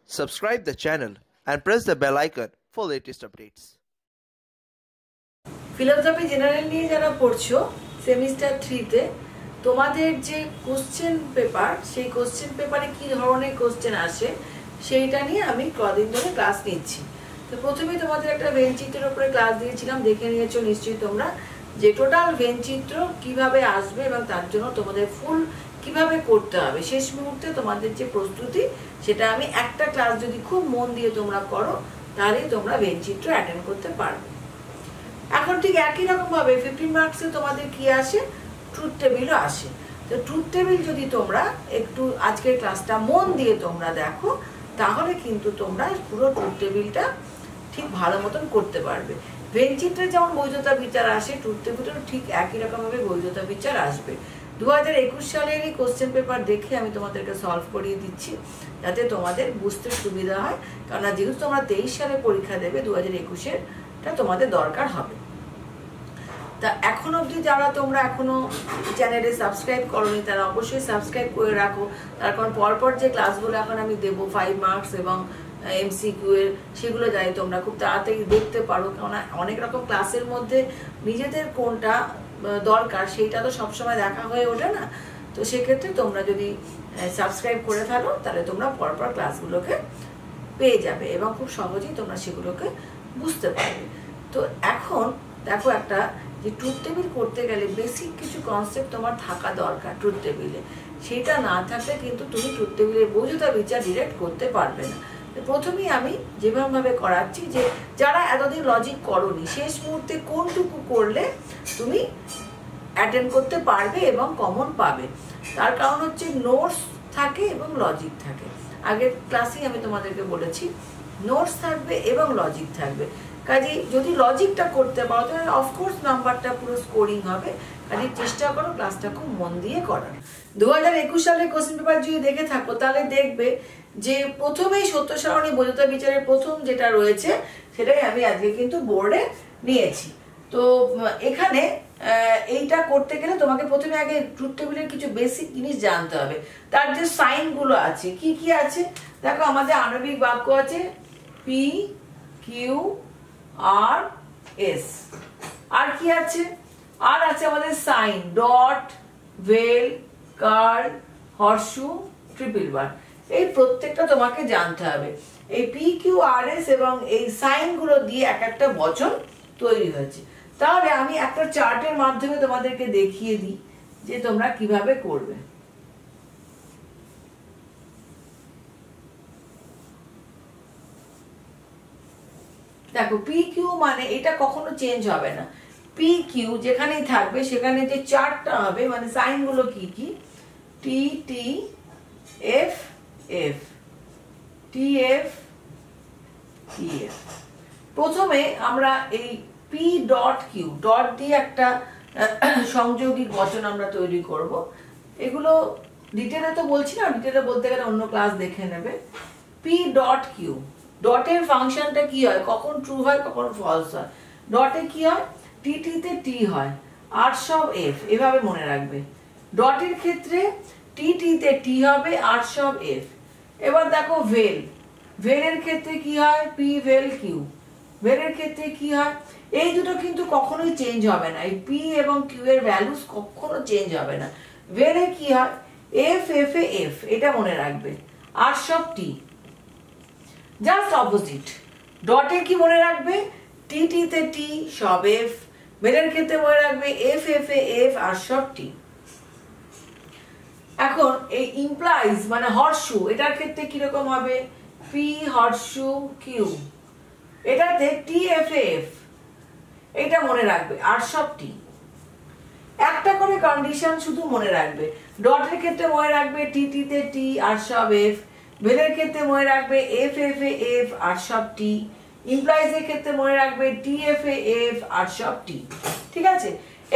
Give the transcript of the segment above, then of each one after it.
Subscribe the channel and press the bell icon for latest updates. Philosophy general নিয়ে যারা পড়ছো semester 3 তে তোমাদের যে কোশ্চেন পেপার সেই কোশ্চেন পেপারে কি ধরনের কোশ্চেন আসে সেইটা নিয়ে আমি কদিন ধরে ক্লাস নিচ্ছি। তো প্রথমে তোমাদের একটা ভেন চিত্রের উপরে ক্লাস দিয়েছিলাম, দেখে নিয়েছো নিশ্চয়ই তোমরা, যে টোটাল ভেন চিত্র কিভাবে আসবে এবং তার জন্য তোমাদের ফুল কিভাবে করতে হবে শেষ মুহূর্তে তোমাদের যে প্রস্তুতি সেটা আমি একটা ক্লাস যদি খুব মন দিয়ে তোমরা করো তাহলে তোমরা ভেন চিত্র অ্যাটেন্ড করতে পারবে। এখন ঠিক একই রকম ভাবে 15 মার্কসে তোমাদের কি আসে, ট্রুথ টেবিলও আসে। তো ট্রুথ টেবিল যদি তোমরা একটু আজকের ক্লাসটা মন দিয়ে তোমরা দেখো তাহলে কিন্তু তোমরা পুরো ট্রুথ টেবিলটা ঠিক ভালো মতন করতে পারবে। ভেন চিত্রে যেমন বৈধতা বিচার আসে, ট্রুথ টেবিলেও ঠিক একই রকম ভাবে বৈধতা বিচার আসবে। 2021 সালের এই কোশ্চেন পেপার দেখে আমি তোমাদেরকে সলভ করিয়ে দিচ্ছি যাতে তোমাদের বুঝতে সুবিধা হয়, কারণ যেহেতু তোমরা 23 সালে পরীক্ষা দেবে 2021-এরটা তোমাদের দরকার হবে। তা এখন অবধি যারা তোমরা এখনো চ্যানেলে সাবস্ক্রাইব করোনি তারা অবশ্যই সাবস্ক্রাইব করে রাখো, তার কারণ পরপর যে ক্লাসগুলো এখন আমি দেবো 5 মার্কস এবং এমসিকিউ এর সেগুলো যাই তোমরা খুব তাড়াতাড়ি দেখতে পারো, কারণ অনেক রকম ক্লাসের মধ্যে নিজেদের কোনটা দরকার সেইটা তো সবসময় দেখা হয়ে ওঠে না। তো সেক্ষেত্রে তোমরা যদি সাবস্ক্রাইব করে ফেলো তাহলে তোমরা পরপর ক্লাসগুলোকে পেয়ে যাবে এবং খুব সহজেই তোমরা সেগুলোকে বুঝতে পারবে। তো এখন দেখো একটা যে ট্রুথ টেবিল করতে গেলে বেসিক কিছু কনসেপ্ট তোমার থাকা দরকার ট্রুথ টেবিলে, সেটা না থাকলে কিন্তু তুমি ট্রুথ টেবিলের বৈধতা বিচার ডিরেক্ট করতে পারবে না। প্রথমেই আমি যেভাবে করাচ্ছি যে যারা এতদিন লজিক করোনি শেষ মুহূর্তে কোনটুকু করলে তুমি অ্যাটেন্ড করতে পারবে এবং কমন পাবে, তার কারণ হচ্ছে নোটস থাকে এবং লজিক থাকে। আগের ক্লাসেই আমি তোমাদেরকে বলেছি নোটস থাকবে এবং লজিক থাকবে, কাজে যদি লজিকটা করতে পারো তাহলে অফকোর্স নাম্বারটা পুরো স্কোরিং হবে। কাজে চেষ্টা করো ক্লাসটা খুব মন দিয়ে করার। 2021 সালের কোশ্চেন পেপার যদি দেখে থাকো তাহলে দেখবে যে প্রথমেই সত্য সারণী বৈধতা বিচারের প্রথম যেটা রয়েছে সেটাই আমি আজকে কিন্তু বোর্ডে নিয়েছি। তো এখানে এইটা করতে গেলে তোমাকে প্রথমে আগে ট্রুথ টেবিলের কিছু বেসিক জিনিস জানতে হবে। তার যে সাইনগুলো আছে কি কি আছে দেখো, আমাদের আণবিক বাক্য আছে পি কিউ আর এস, আর কি আছে, আর আছে আমাদের সাইন ডট ভেল কার্ল হর্ষু ট্রিপল বার, এই প্রত্যেকটা তোমাকে জানতে হবে। এই পি কিউ আর এস এবং এই সাইনগুলো দিয়ে এক একটা বচন তৈরি হয়েছে। তাহলে আমি একটা চার্টের মাধ্যমে তোমাদেরকে দেখিয়ে দিই যে তোমরা কিভাবে করবে। দেখো পি কিউ মানে এটা কখনো চেঞ্জ হবে না, পি কিউ যেখানেই থাকবে সেখানে যে চার্টটা হবে মানে সাইনগুলো কি কি, T T F F T F T F. প্রথমে আমরা এই পি ডট কিউ ডট দিয়ে একটা সংযোগী বচন আমরা তৈরি করব। এগুলো ডিটেলে তো বলছি না, ডিটেলে বলতে গেলে অন্য ক্লাস দেখে নেবে। পি ডট কিউ, ডটের ফাংশনটা কি হয়, কখন ট্রু হয় কখন ফলস হয়। ডটে কি হয়, টি তে টি হয় আর সব এফ, এভাবে মনে রাখবে। ডটের ক্ষেত্রে টি তে টি হবে আর সব এফ। এবার দেখো ভেল, ভেলের ক্ষেত্রে কি হয়, পি ভেল কিউ, ভেলের ক্ষেত্রে কি হয়, এই দুটো কিন্তু কখনোই চেঞ্জ হবে না, এই পি এবং কিউ এর ভ্যালুস কখনো চেঞ্জ হবে না। ভেলে কি হয়, এফ এফ এ এফ, এটা মনে রাখবে আর সব টি, জাস্ট অপোজিট। ডটে কি মনে রাখবে, টি তে টি সব এফ, ভেলের ক্ষেত্রে মনে রাখবে এফ এফ এ এফ আর সব টি। এখন এই ইমপ্লাইজ মানে হর্ষু, এটার ক্ষেত্রে কিরকম হবে, পি হর্ষু কিউ, এটাতে টি এফ এফ, এটা মনে রাখবে আর সব টি। একটা করে কন্ডিশন শুধু মনে রাখবে, ডটের ক্ষেত্রে মনে রাখবে টি তে টি আর সব এফ, ভেলের ক্ষেত্রে মনে রাখবে এফ এফ এ এফ আর সব টি, ইমপ্লাইজ এর ক্ষেত্রে মনে রাখবে টি এফ এ এফ আর সব টি। ঠিক আছে,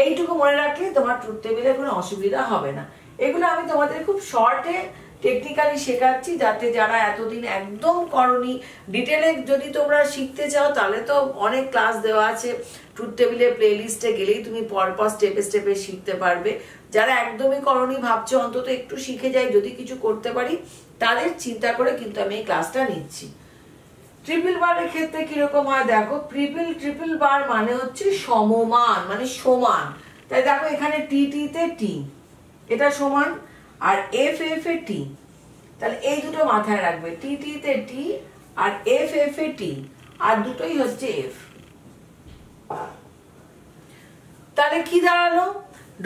এইটুকু মনে রাখলে তোমার ট্রুথ টেবিলে কোনো অসুবিধা হবে না। এগুলো আমি তোমাদের খুব শর্টে টেকনিক্যালি শেখাচ্ছি যাতে যারা এতদিন একদম করনি, ডিটেলে যদি তোমরা শিখতে চাও তাহলে তো অনেক ক্লাস দেওয়া আছে, ট্রুথ টেবিলের প্লে লিস্টে গেলেই তুমি পরপর স্টেপে স্টেপে শিখতে পারবে। যারা একদমই করনি ভাবছো অন্তত একটু শিখে যাই, যদি কিছু করতে পারি তাদের চিন্তা করে কিন্তু আমি এই ক্লাসটা নিচ্ছি। ট্রিপল বারের ক্ষেত্রে কিরকম হয় দেখো, ট্রিপল বার মানে হচ্ছে সমমান, মানে সমান। তাই দেখো এখানে টি তে টি, এটা সমান, আর এফ এ টি। তাহলে এই দুটো মাথায় রাখবে, টি তে টি আর এফ এ টি, আর দুটোই হচ্ছে এফ। তাহলে কি দাঁড়ালো,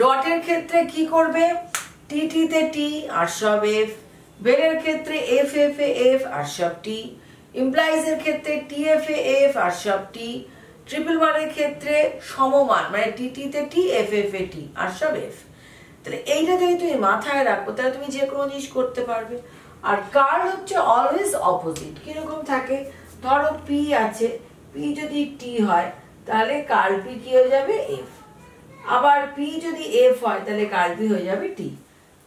ডটের ক্ষেত্রে কি করবে, টি তে টি আর সব এফ, বেলের ক্ষেত্রে এফ এফ আর সব টি, ইমপ্লাইজ এর ক্ষেত্রে টি এফ আর সব টি, ট্রিপল বারের ক্ষেত্রে সমমান মানে টি তে টি এফ টি আর সব এফ। তাহলে এইটা যদি তুমি মাথায় রাখো তাহলে তুমি যে কোনো জিনিস করতে পারবে। আর কার্ল হচ্ছে অলওয়েজ অপোজিট। কিরকম থাকে, ধরো পি আছে, পি যদি টি হয় তাহলে কার্ল পি কি হয়ে যাবে, এফ। আবার পি যদি এফ হয় তাহলে কার্ল পি হয়ে যাবে টি,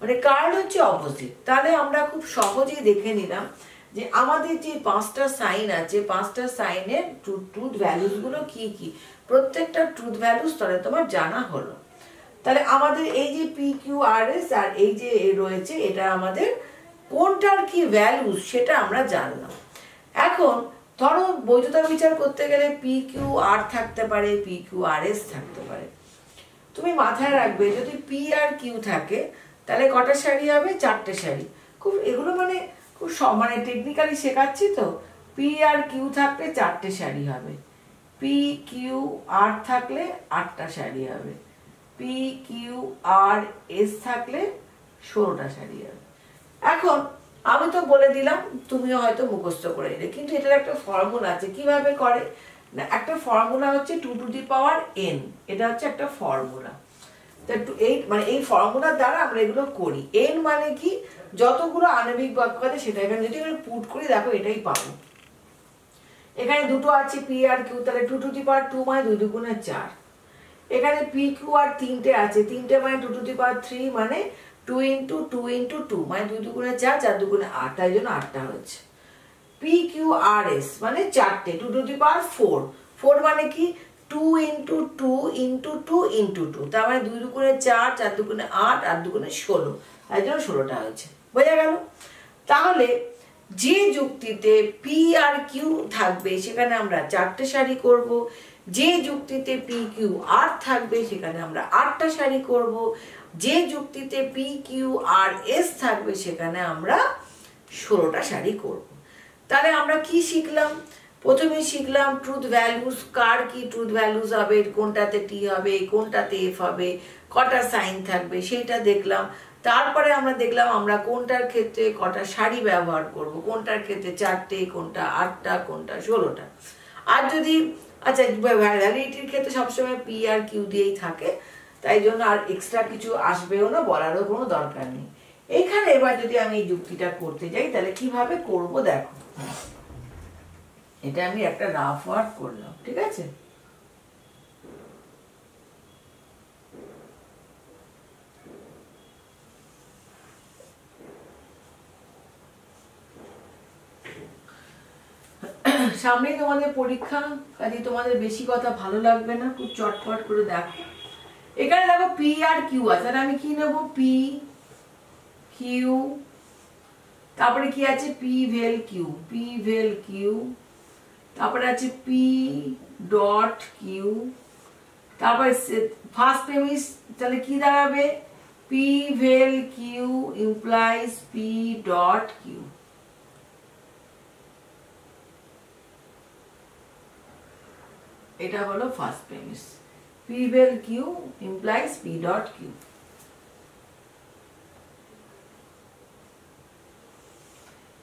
মানে কার্ল হচ্ছে অপোজিট। তাহলে আমরা খুব সহজেই দেখে নিলাম যে আমাদের যে পাঁচটা সাইন আছে, পাঁচটা সাইনের ট্রুথ ভ্যালুস গুলো কি কি, প্রত্যেকটা ট্রুথ ভ্যালুস তাহলে তোমার জানা হলো। তাহলে আমাদের এই যে পি কিউ আর এস আর এই যে রয়েছে, এটা আমাদের কোনটার কি ভ্যালুস সেটা আমরা জানলাম। এখন ধরো বৈধতার বিচার করতে গেলে পি কিউ আর থাকতে পারে, পি কিউ আর এস থাকতে পারে। তুমি মাথায় রাখবে যদি পি আর কিউ থাকে তাহলে কটা সারি হবে, চারটে সারি। খুব এগুলো মানে খুব মানে টেকনিক্যালি শেখাচ্ছি তো। পি আর কিউ থাকলে চারটে সারি হবে, পি কিউ আর থাকলে আটটা সারি হবে, পি কিউ আর এস থাকলে 16টা সারি হবে। এখন আমি তো বলে দিলাম, তুমিও হয়তো মুখস্থ করে নিলে, কিন্তু এটার একটা ফর্মুলা আছে। কিভাবে করে না, একটা ফর্মুলা হচ্ছে 2 টু দি পাওয়ার n, এটা হচ্ছে একটা ফর্মুলা। এই মানে এই ফর্মুলার দ্বারা আমরা এগুলো করি। n মানে কি, যতগুলো আণবিক বাক্য আছে সেটা এখানে যদি আমরা পুট করি দেখো এটাই পাবো। এখানে দুটো আছে পি আর কিউ, তাহলে 2 টু দি পাওয়ার 2 মানে 2 দুগুণে 4। এখানে পি কিউ আর তিনটে আছে, তিনটে মানে 2 টু দি পাওয়ার 3 মানে 2 ইন্টু 2 ইন্টু 2 মানে 2 দুগুণে 4, 4 দুগুণে 8, তাই জন্য 8টা হচ্ছে। পি কিউ আর এস মানে চারটে, 2 টু দি পাওয়ার 4, 4 মানে কি 2 ইন্টু 2 ইন্টু 2 ইন্টু 2, তার মানে 2 দুগুণে 4, 4 দুগুণে 8, 8 দুগুণে 16, তাই জন্য 16টা হয়েছে। বোঝা গেল? তাহলে যে যুক্তিতে পি আর কিউ থাকবে সেখানে আমরা চারটে সারি করব, যে যুক্তিতে পি কিউ আর থাকবে সেখানে আমরা 8টা সারি করব, যে যুক্তিতে পি কিউ আর এস থাকবে সেখানে আমরা 16টা সারি করব। তাহলে আমরা কি শিখলাম, প্রথমে শিখলাম ট্রুথ ভ্যালুস, কার কি ট্রুথ ভ্যালুস হবে, কোনটাতে টি হবে, কোনটাতে এফ হবে, কটা সাইন থাকবে সেটা দেখলাম। তারপরে আমরা দেখলাম আমরা কোনটার ক্ষেত্রে কটা সারি ব্যবহার করব, কোনটার ক্ষেত্রে 4টে, কোনটা 8টা, কোনটা 16টা। আর যদি আচ্ছা ভ্যালিডিটির ক্ষেত্রে সবসময় পি আর কিউ দিয়েই থাকে, তাই জন্য আর এক্সট্রা কিছু আসবেও না, বলারও কোনো দরকার নেই। এখানে এবার যদি আমি এই যুক্তিটা করতে যাই তাহলে কিভাবে করব দেখো। এটা আমি একটা রাফ ওয়ার্ক করলাম, ঠিক আছে? সামনেই তোমাদের পরীক্ষা, কাজে তোমাদের বেশি কথা ভালো লাগবে না, খুব চটপট করে দেখো। এখানে দেখো পি আর কিউ আছে, তাহলে আমি কি নেব, পি কিউ, তারপরে কি আছে পি ভেল কিউ, তারপরে আছে পি ডট কিউ, তারপরে ফার্স্ট প্রেমিস তাহলে কি দাঁড়াবে, পি ভেল Q implies P dot Q. এটা হলো ফার্স্ট প্রেমিস, পি ভেল Q implies P dot Q.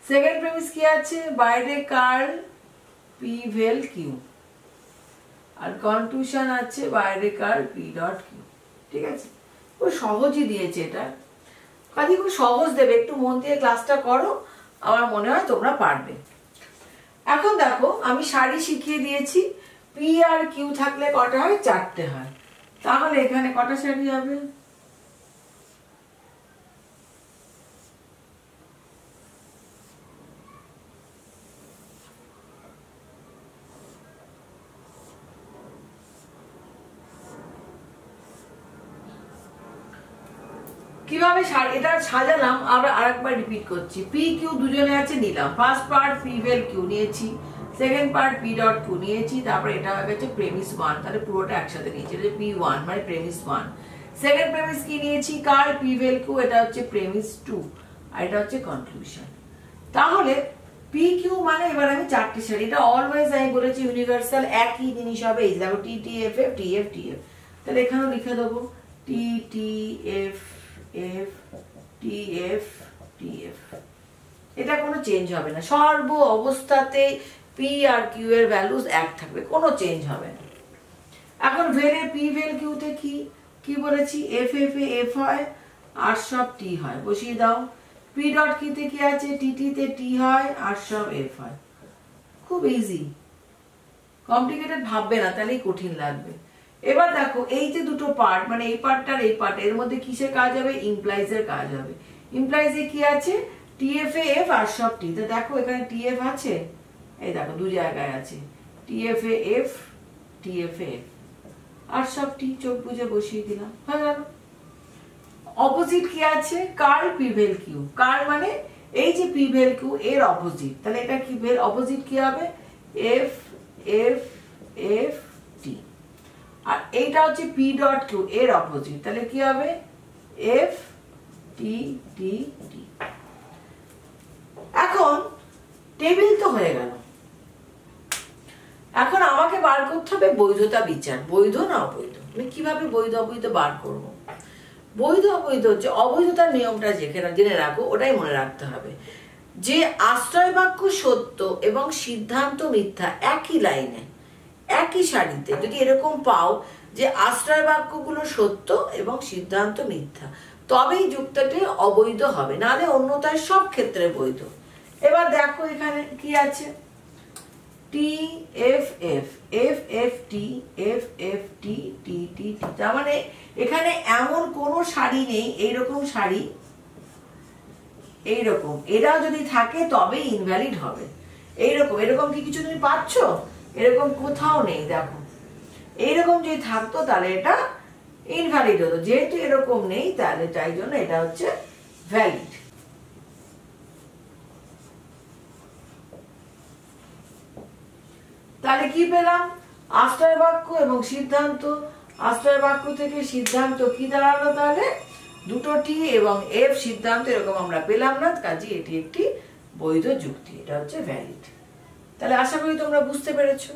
Second premise কি আছে, বাইরে কার্ল পি ভেল কিউ, আর কনক্লুশন আছে বাইরে কার্ল পি ডট কিউ। ঠিক আছে, খুব সহজই দিয়েছে এটা, কাজে খুব সহজ দেবে, একটু মন দিয়ে ক্লাসটা করো, আমার মনে হয় তোমরা পারবে। এখন দেখো আমি সারি শিখিয়ে দিয়েছি, পি আর কিউ থাকলে কটা হয়, 4টে হয়। তাহলে এখানে কটা সারি হবে, কিভাবে এটা সাজালাম আবার আরেকবার রিপিট করছি। পি কিউ দুজনে আছে নিলাম, ফার্স্ট পার্ট পি ভেল কিউ নিয়েছি, second part P dot Q নিয়েছি, তারপরে এটা হয়ে গেছে প্রেমিস 1, তাহলে পুরোটা একসাথে নিয়েছি, এটা P1 মানে প্রেমিস 1। সেকেন্ড প্রেমিস কি নিয়েছি, কার্ল পি ভেল কিউ, এটা হচ্ছে প্রেমিস 2, আর এটা হচ্ছে কনক্লুশন। তাহলে পি কিউ মানে এবার আমি চারটি সারি, এটা অলওয়েজ আমি বলেছি ইউনিভার্সাল, একই জিনিস হবে। এই দেখো T T F F T F T F, তাহলে এখানেও লিখে দেবো T T F F T F T F, এটা কোনো চেঞ্জ হবে না, সর্ব অবস্থাতে পি আর কিউ এর ভ্যালুস এক থাকবে, কোনো চেঞ্জ হবে না। এখন ভেলে পি ভেল কিউতে কি বলেছি, এফ এফ এ এফ হয় আর সব টি হয়, বসিয়ে দাও। পি ডট কিউতে কি আছে, টি তে টি হয় আর সব এফ হয়, খুব ইজি, কমপ্লিকেটেড ভাববে না, তাহলেই কঠিন লাগবে। এবার দেখো এই যে দুটো পার্ট, মানে এই পার্টটা আর এই পার্ট, এর মধ্যে কিসের কাজ হবে, ইমপ্লাইজ এর কাজ হবে। ইমপ্লাইজ এ কি আছে, টিএফ এ এফ আর সব টি, তো দেখো এখানে টিএফ আছে, এই দেখো দু জায়গায় আছে, টিএফ এ এফ টিএফ এ এফ আর সব টি, চোখ বুঝে বসিয়ে দিলাম, হয়ে গেল। অপোজিট কি আছে, কার্ল পি ভেল কিউ, কার্ল মানে এই যে পি ভেল কিউ এর অপোজিট, তাহলে এটা কি ভেল অপোজিট কি হবে, এফ এফ এফ টি, আর এইটা হচ্ছে পি ডট কিউ এর অপোজিট, তাহলে কি হবে এফ টি টি টি। এখন টেবিল তো হয়ে গেল, এখন আমাকে বার করতে হবে বৈধতা বিচার, বৈধ না অবৈধ। আমি কিভাবে বৈধ অবৈধ বার করব? বৈধ অবৈধ হচ্ছে অবৈধতার নিয়মটা যেখানে জেনে রাখো, ওটাই মনে রাখতে হবে যে আশ্রয় বাক্য সত্য এবং সিদ্ধান্ত মিথ্যা একই লাইনে একই সারিতে যদি এরকম পাও যে আশ্রয় বাক্যগুলো সত্য এবং সিদ্ধান্ত মিথ্যা, তবেই যুক্তটি অবৈধ হবে, নাহলে অন্যথায় সব ক্ষেত্রে বৈধ। এবার দেখো এখানে কি আছে, T F F F F T F F T T T T, তার মানে এখানে এমন কোনো সারি নেই, এইরকম সারি এইরকম, এরাও যদি থাকে তবে ইনভ্যালিড হবে। এইরকম এরকম কি কিছু তুমি পাচ্ছ, এরকম কোথাও নেই, দেখো এইরকম যদি থাকতো তাহলে এটা ইনভ্যালিড হতো, যেহেতু এরকম নেই তাহলে তাই জন্য এটা হচ্ছে ভ্যালিড। তাহলে কি পেলাম, আশ্রয় বাক্য এবং সিদ্ধান্ত, আশ্রয় বাক্য থেকে সিদ্ধান্ত কি দাঁড়ালো, তাহলে দুটো টি এবং এফ সিদ্ধান্ত এরকম আমরা পেলাম না, কাজে এটি একটি বৈধ যুক্তি, এটা হচ্ছে ভ্যালিড। তাহলে আশা করি তোমরা বুঝতে পেরেছো।